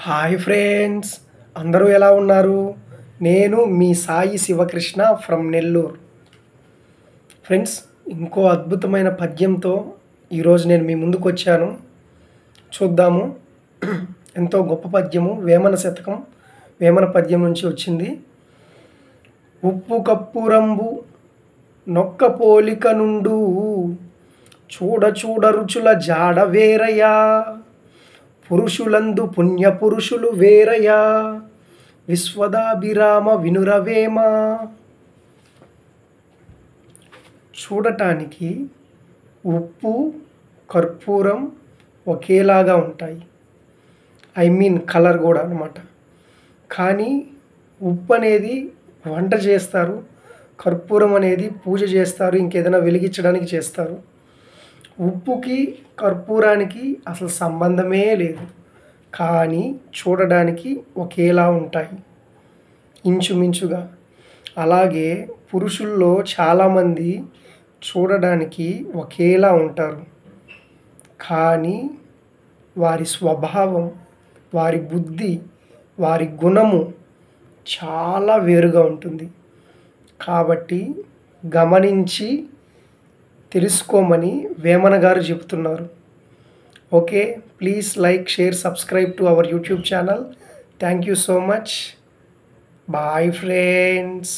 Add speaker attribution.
Speaker 1: Hi friends, అందరూ ఎలా ఉన్నారు? నేను మీ సాయి శివకృష్ణ ఫ్రమ్ నెల్లూరు. ఫ్రెండ్స్, ఇంకో అద్భుతమైన పద్యంతో ఈరోజు నేను మీ ముందుకు వచ్చాను. చూద్దాము. ఎంతో గొప్ప పద్యము, వేమన శతకం, వేమన పద్యం నుంచి వచ్చింది. ఉప్పు కప్పురంబు నొక్క పోలిక నుండు చూడ చూడ రుచుల జాడ వేరయా, పురుషులందు పుణ్య పురుషులు వేరయా, విశ్వదాభిరామ వినురవేమ. చూడటానికి ఉప్పు కర్పూరం ఒకేలాగా ఉంటాయి. కలర్ కూడా అన్నమాట. కానీ ఉప్పు అనేది వంట చేస్తారు, కర్పూరం అనేది పూజ చేస్తారు, ఇంకేదైనా వెలిగించడానికి చేస్తారు. ఉప్పుకి కర్పూరానికి అసలు సంబంధమే లేదు, కానీ చూడడానికి ఒకేలా ఉంటాయి ఇంచుమించుగా. అలాగే పురుషుల్లో చాలామంది చూడడానికి ఒకేలా ఉంటారు, కానీ వారి స్వభావం, వారి బుద్ధి, వారి గుణము చాలా వేరుగా ఉంటుంది. కాబట్టి గమనించి తెలుసుకోమని వేమన గారు చెబుతున్నారు. Okay, please like, share, subscribe to our YouTube channel. Thank you so much. Bye friends.